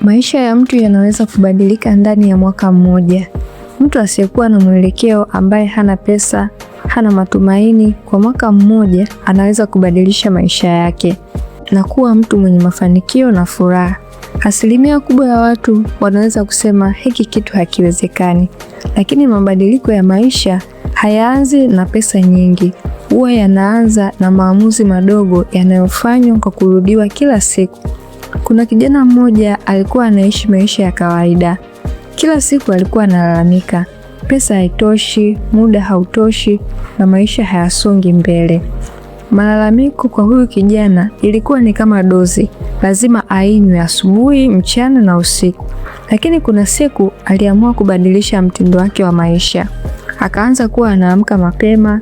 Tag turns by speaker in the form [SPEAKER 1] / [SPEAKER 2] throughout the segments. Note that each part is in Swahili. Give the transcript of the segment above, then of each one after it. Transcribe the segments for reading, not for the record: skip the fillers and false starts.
[SPEAKER 1] Maisha ya mtu yanaweza kubadilika ndani ya mwaka mmoja. Mtu asiyekuwa na mwelekeo, ambaye hana pesa, hana matumaini, kwa mwaka mmoja anaweza kubadilisha maisha yake na kuwa mtu mwenye mafanikio na furaha. Asilimia kubwa ya watu wanaweza kusema hiki kitu hakiwezekani, lakini mabadiliko ya maisha hayaanzi na pesa nyingi. Huwa yanaanza na maamuzi madogo yanayofanywa kwa kurudiwa kila siku. Kuna kijana mmoja alikuwa anaishi maisha ya kawaida. Kila siku alikuwa analalamika, pesa haitoshi, muda hautoshi na maisha hayasongi mbele. Malalamiko kwa huyu kijana ilikuwa ni kama dozi, lazima ainywe asubuhi, mchana na usiku. Lakini kuna siku aliamua kubadilisha mtindo wake wa maisha. Akaanza kuwa anaamka mapema,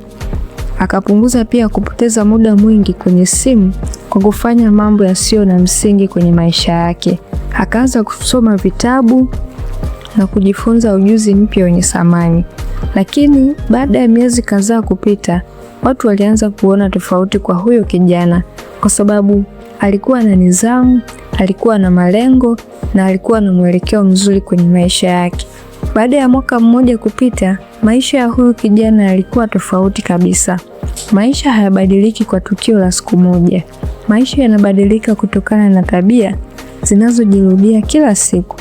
[SPEAKER 1] akapunguza pia kupoteza muda mwingi kwenye simu kwa kufanya mambo yasiyo na msingi kwenye maisha yake. Akaanza kusoma vitabu na kujifunza ujuzi mpya wenye thamani. Lakini baada ya miezi kadhaa kupita, watu walianza kuona tofauti kwa huyo kijana, kwa sababu alikuwa na nidhamu, alikuwa na malengo na alikuwa na mwelekeo mzuri kwenye maisha yake. Baada ya mwaka mmoja kupita, maisha ya huyu kijana yalikuwa tofauti kabisa. Maisha hayabadiliki kwa tukio la siku moja. Maisha yanabadilika kutokana na tabia zinazojirudia kila siku.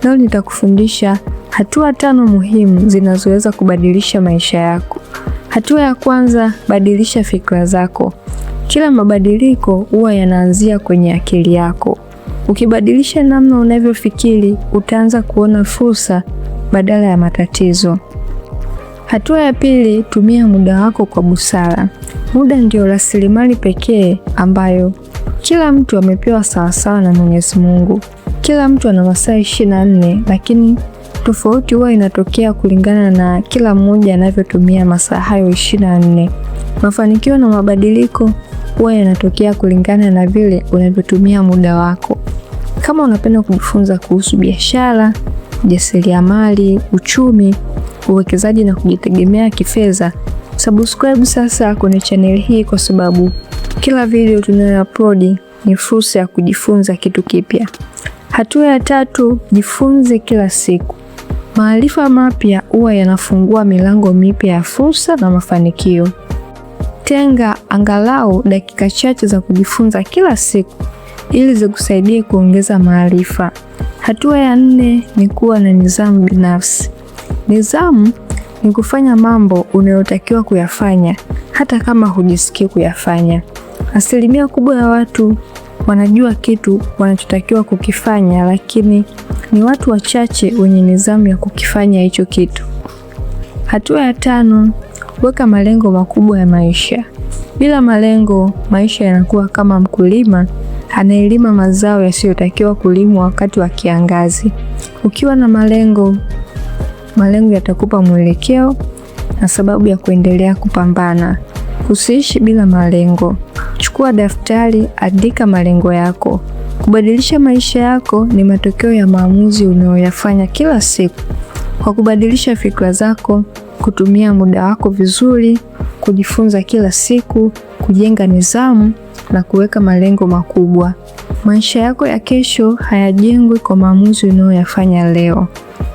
[SPEAKER 1] Leo nitakufundisha hatua 5 muhimu zinazoweza kubadilisha maisha yako. Hatua ya kwanza, badilisha fikra zako. Kila mabadiliko huwa yanaanzia kwenye akili yako. Ukibadilisha namna unavyofikiri, utaanza kuona fursa badala ya matatizo. Hatua ya pili, tumia muda wako kwa busara. Muda ndio rasilimali pekee ambayo kila mtu amepewa sawasawa na Mwenyezi Mungu. Kila mtu ana masaa 24, lakini tofauti huwa inatokea kulingana na kila mmoja anavyotumia masaa hayo 24. Mafanikio na mabadiliko huwa yanatokea kulingana na vile unavyotumia muda wako. Kama unapenda kujifunza kuhusu biashara, ujasiriamali, uchumi, uwekezaji na kujitegemea kifedha, subscribe sasa kwenye channel hii, kwa sababu kila video tunayoupload ni fursa ya kujifunza kitu kipya. Hatua ya tatu, jifunze kila siku. Maarifa mapya huwa yanafungua milango mipya ya fursa na mafanikio. Tenga angalau dakika chache za kujifunza kila siku ili zikusaidie kuongeza maarifa. Hatua ya 4 ni kuwa na nidhamu binafsi. Nidhamu ni kufanya mambo unayotakiwa kuyafanya hata kama hujisikii kuyafanya. Asilimia kubwa ya watu wanajua kitu wanachotakiwa kukifanya, lakini ni watu wachache wenye nidhamu ya kukifanya hicho kitu. Hatua ya 5, weka malengo makubwa ya maisha. Bila malengo, maisha yanakuwa kama mkulima anayelima mazao yasiyotakiwa kulimwa wakati wa kiangazi. Ukiwa na malengo yatakupa mwelekeo na sababu ya kuendelea kupambana. Usiishi bila malengo. Chukua daftari, andika malengo yako. Kubadilisha maisha yako ni matokeo ya maamuzi unayoyafanya kila siku. Kwa kubadilisha fikra zako, kutumia muda wako vizuri, kujifunza kila siku, kujenga nidhamu na kuweka malengo makubwa, maisha yako ya kesho hayajengwi kwa maamuzi unayoyafanya leo.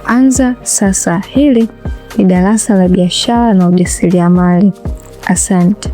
[SPEAKER 1] Anza sasa. Hili ni darasa la biashara na ujasiriamali. Asante.